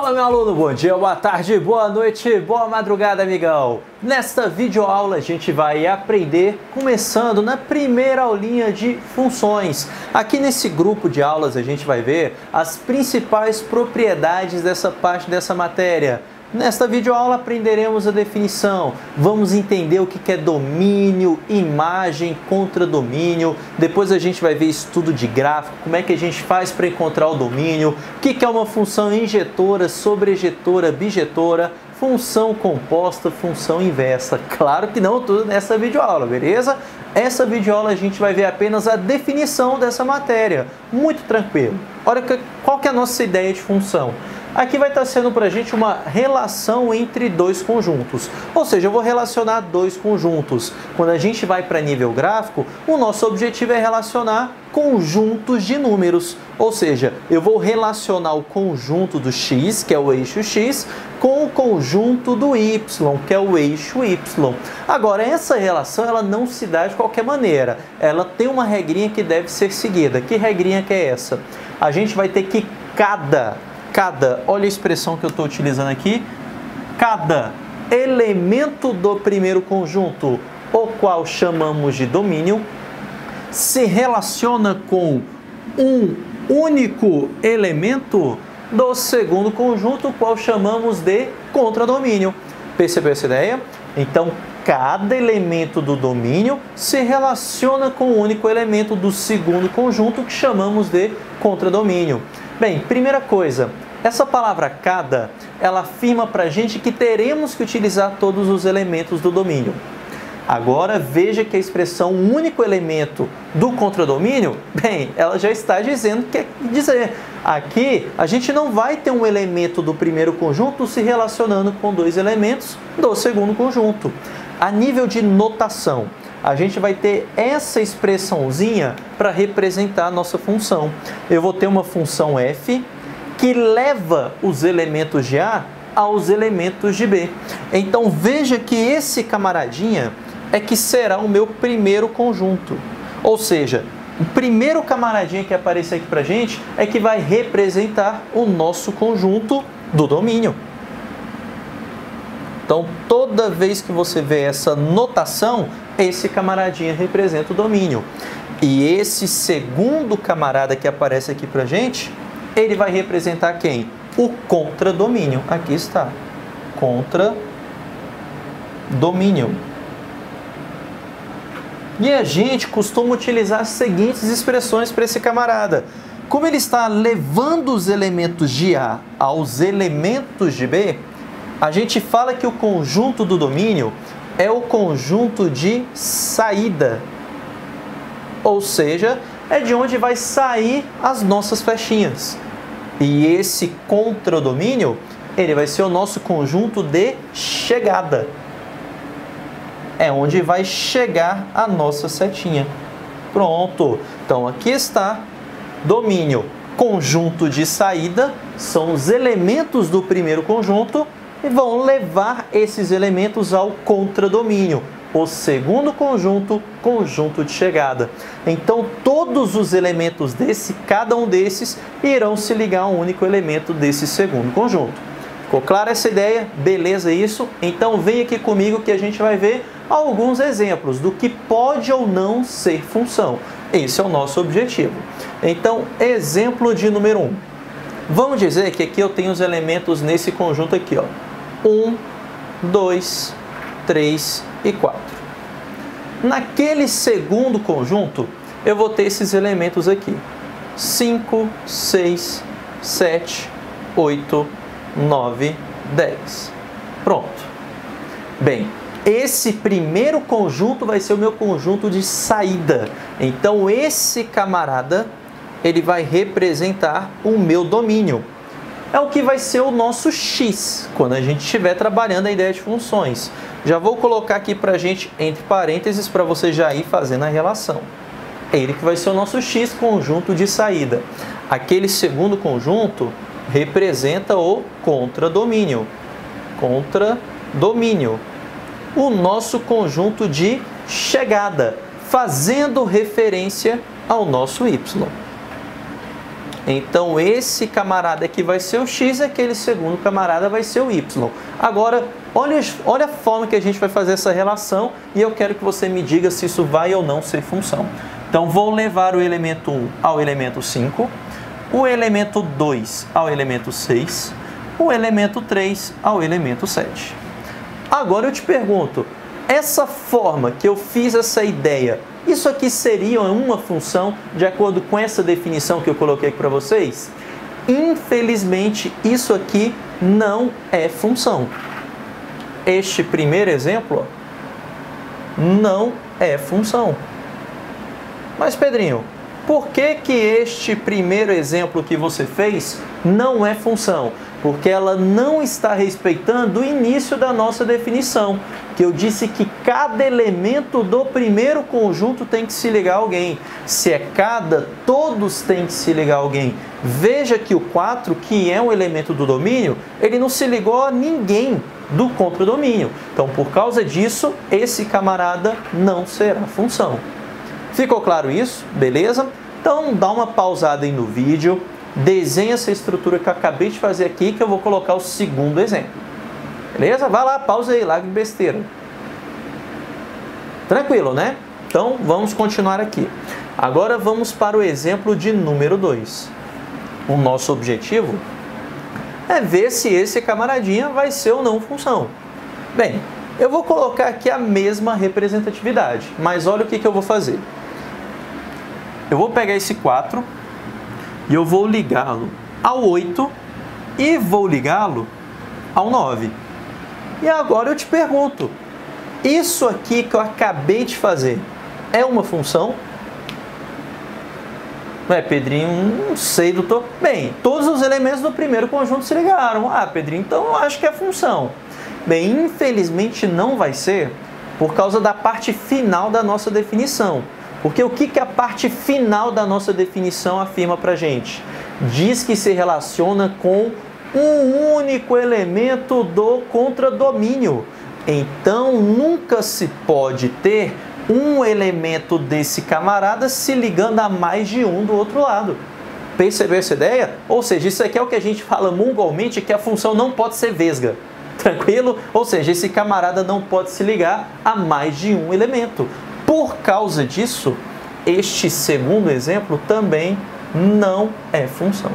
Fala, meu aluno, bom dia, boa tarde, boa noite, boa madrugada, amigão! Nesta videoaula a gente vai aprender, começando na primeira aulinha de funções. Aqui nesse grupo de aulas a gente vai ver as principais propriedades dessa parte dessa matéria. Nesta videoaula aprenderemos a definição, vamos entender o que é domínio, imagem, contradomínio, depois a gente vai ver estudo de gráfico, como é que a gente faz para encontrar o domínio, o que é uma função injetora, sobrejetora, bijetora, função composta, função inversa. Claro que não tudo nessa videoaula, beleza? Essa videoaula a gente vai ver apenas a definição dessa matéria, muito tranquilo. Olha qual que é a nossa ideia de função. Aqui vai estar sendo para a gente uma relação entre dois conjuntos. Ou seja, eu vou relacionar dois conjuntos. Quando a gente vai para nível gráfico, o nosso objetivo é relacionar conjuntos de números. Ou seja, eu vou relacionar o conjunto do x, que é o eixo x, com o conjunto do y, que é o eixo y. Agora, essa relação ela não se dá de qualquer maneira. Ela tem uma regrinha que deve ser seguida. Que regrinha que é essa? A gente vai ter que olha a expressão que eu estou utilizando aqui, cada elemento do primeiro conjunto, o qual chamamos de domínio, se relaciona com um único elemento do segundo conjunto, o qual chamamos de contradomínio. Percebeu essa ideia? Então, cada elemento do domínio se relaciona com o único elemento do segundo conjunto, que chamamos de contradomínio. Bem, primeira coisa, essa palavra cada, ela afirma para a gente que teremos que utilizar todos os elementos do domínio. Agora, veja que a expressão único elemento do contradomínio, bem, ela já está dizendo o que quer dizer. Aqui, a gente não vai ter um elemento do primeiro conjunto se relacionando com dois elementos do segundo conjunto. A nível de notação, a gente vai ter essa expressãozinha para representar a nossa função. Eu vou ter uma função f que leva os elementos de A aos elementos de B. Então veja que esse camaradinha é que será o meu primeiro conjunto. Ou seja, o primeiro camaradinha que aparecer aqui para a gente é que vai representar o nosso conjunto do domínio. Então, toda vez que você vê essa notação, esse camaradinha representa o domínio. E esse segundo camarada que aparece aqui para a gente, ele vai representar quem? O contradomínio. Aqui está. Contradomínio. E a gente costuma utilizar as seguintes expressões para esse camarada. Como ele está levando os elementos de A aos elementos de B, a gente fala que o conjunto do domínio é o conjunto de saída. Ou seja, é de onde vai sair as nossas flechinhas. E esse contradomínio, ele vai ser o nosso conjunto de chegada. É onde vai chegar a nossa setinha. Pronto. Então, aqui está domínio. Conjunto de saída são os elementos do primeiro conjunto e vão levar esses elementos ao contradomínio. O segundo conjunto, conjunto de chegada. Então, todos os elementos cada um desses, irão se ligar a um único elemento desse segundo conjunto. Ficou clara essa ideia? Beleza isso? Então, vem aqui comigo que a gente vai ver alguns exemplos do que pode ou não ser função. Esse é o nosso objetivo. Então, exemplo de número 1. Vamos dizer que aqui eu tenho os elementos nesse conjunto aqui, ó. 1, 2, 3 e 4. Naquele segundo conjunto, eu vou ter esses elementos aqui. 5, 6, 7, 8, 9, 10. Pronto. Bem, esse primeiro conjunto vai ser o meu conjunto de saída. Então, esse camarada, ele vai representar o meu domínio. É o que vai ser o nosso x, quando a gente estiver trabalhando a ideia de funções. Já vou colocar aqui para a gente, entre parênteses, para você já ir fazendo a relação. Ele que vai ser o nosso x, conjunto de saída. Aquele segundo conjunto representa o contradomínio. Contradomínio. O nosso conjunto de chegada, fazendo referência ao nosso y. Então, esse camarada aqui vai ser o x e aquele segundo camarada vai ser o y. Agora, olha a forma que a gente vai fazer essa relação e eu quero que você me diga se isso vai ou não ser função. Então, vou levar o elemento 1 ao elemento 5, o elemento 2 ao elemento 6, o elemento 3 ao elemento 7. Agora eu te pergunto, essa forma que eu fiz essa ideia, isso aqui seria uma função de acordo com essa definição que eu coloquei aqui para vocês? Infelizmente, isso aqui não é função. Este primeiro exemplo não é função. Mas, Pedrinho, por que este primeiro exemplo que você fez não é função? Porque ela não está respeitando o início da nossa definição, que eu disse que cada elemento do primeiro conjunto tem que se ligar a alguém. Se é cada, todos têm que se ligar a alguém. Veja que o 4, que é um elemento do domínio, ele não se ligou a ninguém do contradomínio. Então, por causa disso, esse camarada não será função. Ficou claro isso? Beleza? Então, dá uma pausada aí no vídeo. Desenha essa estrutura que eu acabei de fazer aqui, que eu vou colocar o segundo exemplo. Beleza? Vai lá, pausa aí, larga de besteira. Tranquilo, né? Então, vamos continuar aqui. Agora, vamos para o exemplo de número 2. O nosso objetivo é ver se esse camaradinha vai ser ou não função. Bem, eu vou colocar aqui a mesma representatividade, mas olha o que eu vou fazer. Eu vou pegar esse 4... e eu vou ligá-lo ao 8 e vou ligá-lo ao 9. E agora eu te pergunto, isso aqui que eu acabei de fazer é uma função? Não é, Pedrinho? Não sei, doutor. Bem, todos os elementos do primeiro conjunto se ligaram. Ah, Pedrinho, então eu acho que é função. Bem, infelizmente não vai ser por causa da parte final da nossa definição. Porque o que a parte final da nossa definição afirma para a gente? Diz que se relaciona com um único elemento do contradomínio. Então, nunca se pode ter um elemento desse camarada se ligando a mais de um do outro lado. Percebeu essa ideia? Ou seja, isso aqui é o que a gente fala mongolmente, que a função não pode ser vesga. Tranquilo? Ou seja, esse camarada não pode se ligar a mais de um elemento. Por causa disso, este segundo exemplo também não é função.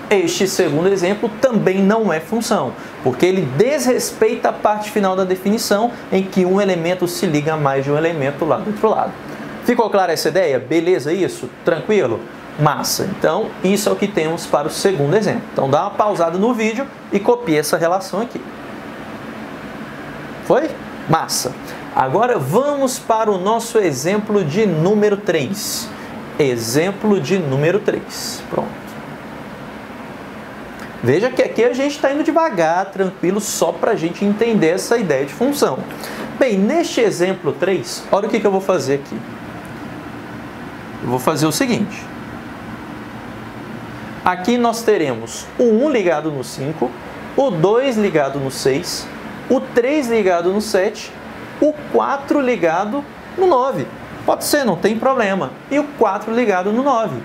Este segundo exemplo também não é função, porque ele desrespeita a parte final da definição em que um elemento se liga a mais de um elemento lá do outro lado. Ficou clara essa ideia? Beleza isso? Tranquilo? Massa. Então, isso é o que temos para o segundo exemplo. Então, dá uma pausada no vídeo e copia essa relação aqui. Foi? Massa. Agora vamos para o nosso exemplo de número 3. Exemplo de número 3. Pronto. Veja que aqui a gente está indo devagar, tranquilo, só para a gente entender essa ideia de função. Bem, neste exemplo 3, olha o que eu vou fazer aqui. Eu vou fazer o seguinte. Aqui nós teremos o 1 ligado no 5, o 2 ligado no 6, o 3 ligado no 7, o 4 ligado no 9. Pode ser, não tem problema. E o 4 ligado no 9.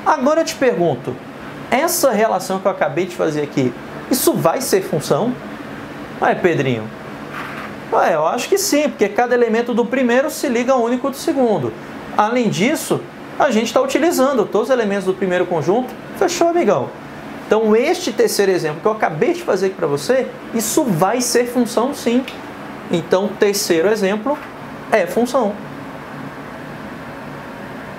Agora eu te pergunto, essa relação que eu acabei de fazer aqui, isso vai ser função? Ué, Pedrinho, eu acho que sim, porque cada elemento do primeiro se liga ao único do segundo. Além disso, a gente está utilizando todos os elementos do primeiro conjunto. Fechou, amigão? Então, este terceiro exemplo que eu acabei de fazer aqui para você, isso vai ser função sim. Então, terceiro exemplo é função.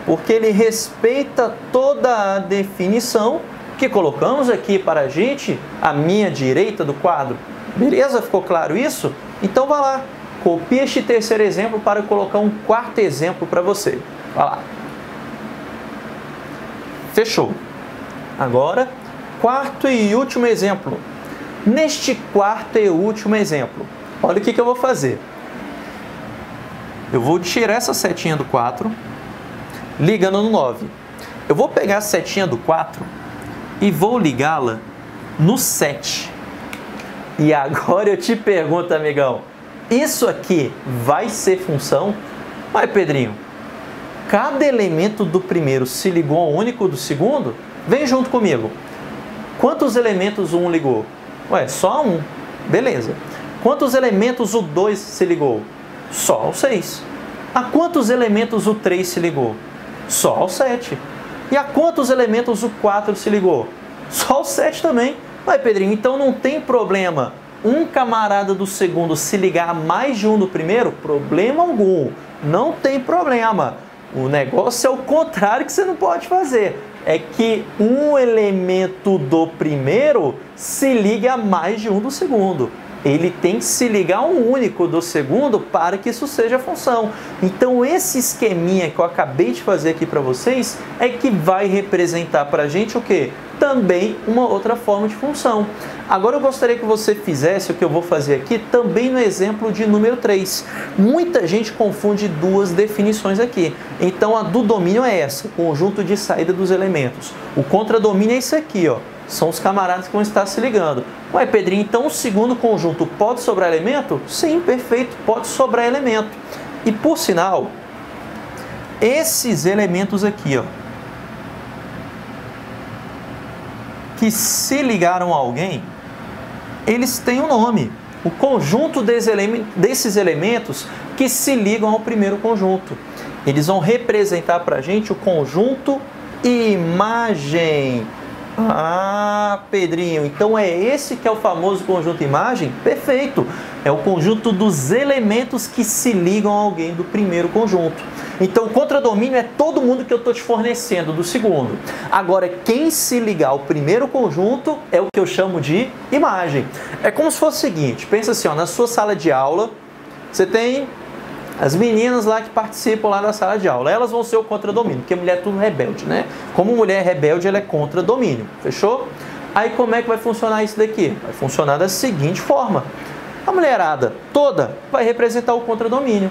Porque ele respeita toda a definição que colocamos aqui para a gente, à minha direita do quadro. Beleza? Ficou claro isso? Então, vá lá. Copie este terceiro exemplo para colocar um quarto exemplo para você. Vá lá. Fechou. Agora, quarto e último exemplo. Neste quarto e último exemplo, olha o que eu vou fazer. Eu vou tirar essa setinha do 4, ligando no 9. Eu vou pegar a setinha do 4 e vou ligá-la no 7. E agora eu te pergunto, amigão, isso aqui vai ser função? Ué, Pedrinho, cada elemento do primeiro se ligou ao único do segundo? Vem junto comigo. Quantos elementos o 1 ligou? Ué, só um. Beleza. Quantos elementos o 2 se ligou? Só ao 6. A quantos elementos o 3 se ligou? Só ao 7. E a quantos elementos o 4 se ligou? Só ao 7 também. Ué, Pedrinho, então não tem problema um camarada do segundo se ligar a mais de um do primeiro? Problema algum. Não tem problema. O negócio é o contrário que você não pode fazer. É que um elemento do primeiro se liga a mais de um do segundo. Ele tem que se ligar a um único do segundo para que isso seja função. Então esse esqueminha que eu acabei de fazer aqui para vocês é que vai representar para a gente o quê? Também uma outra forma de função. Agora eu gostaria que você fizesse o que eu vou fazer aqui também no exemplo de número 3. Muita gente confunde duas definições aqui. Então a do domínio é essa, conjunto de saída dos elementos. O contradomínio é isso aqui, ó. São os camaradas que vão estar se ligando. Ué, Pedrinho, então o segundo conjunto pode sobrar elemento? Sim, perfeito, pode sobrar elemento. E por sinal, esses elementos aqui, ó, que se ligaram a alguém, eles têm um nome. O conjunto desses elementos que se ligam ao primeiro conjunto. Eles vão representar para a gente o conjunto imagem. Ah, Pedrinho, então é esse que é o famoso conjunto imagem? Perfeito! É o conjunto dos elementos que se ligam a alguém do primeiro conjunto. Então o contradomínio é todo mundo que eu estou te fornecendo do segundo. Agora, quem se ligar ao primeiro conjunto é o que eu chamo de imagem. É como se fosse o seguinte, pensa assim, ó, na sua sala de aula, você tem as meninas lá que participam lá da sala de aula, elas vão ser o contradomínio, porque mulher é tudo rebelde, né? Como mulher é rebelde, ela é contradomínio, fechou? Aí como é que vai funcionar isso daqui? Vai funcionar da seguinte forma. A mulherada toda vai representar o contradomínio.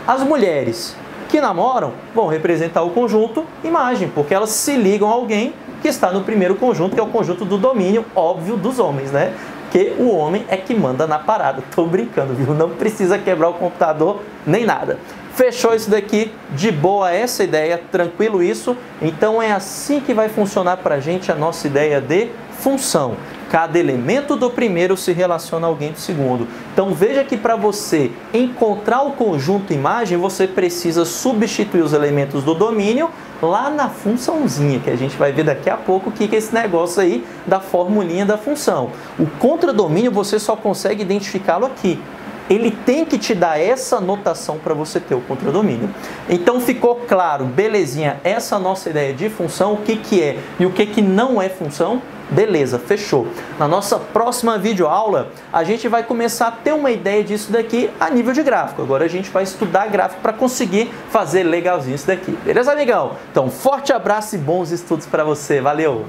As mulheres que namoram vão representar o conjunto imagem, porque elas se ligam a alguém que está no primeiro conjunto, que é o conjunto do domínio, óbvio, dos homens, né? Porque o homem é que manda na parada. Tô brincando, viu? Não precisa quebrar o computador nem nada. Fechou isso daqui? De boa essa ideia? Tranquilo isso? Então é assim que vai funcionar pra gente a nossa ideia de função. Cada elemento do primeiro se relaciona a alguém do segundo. Então veja que para você encontrar o conjunto imagem, você precisa substituir os elementos do domínio lá na funçãozinha, que a gente vai ver daqui a pouco o que é esse negócio aí da formulinha da função. O contradomínio você só consegue identificá-lo aqui. Ele tem que te dar essa notação para você ter o contradomínio. Então ficou claro, belezinha, essa nossa ideia de função, o que é e o que não é função? Beleza, fechou. Na nossa próxima videoaula, a gente vai começar a ter uma ideia disso daqui a nível de gráfico. Agora a gente vai estudar gráfico para conseguir fazer legalzinho isso daqui. Beleza, amigão? Então, forte abraço e bons estudos para você. Valeu!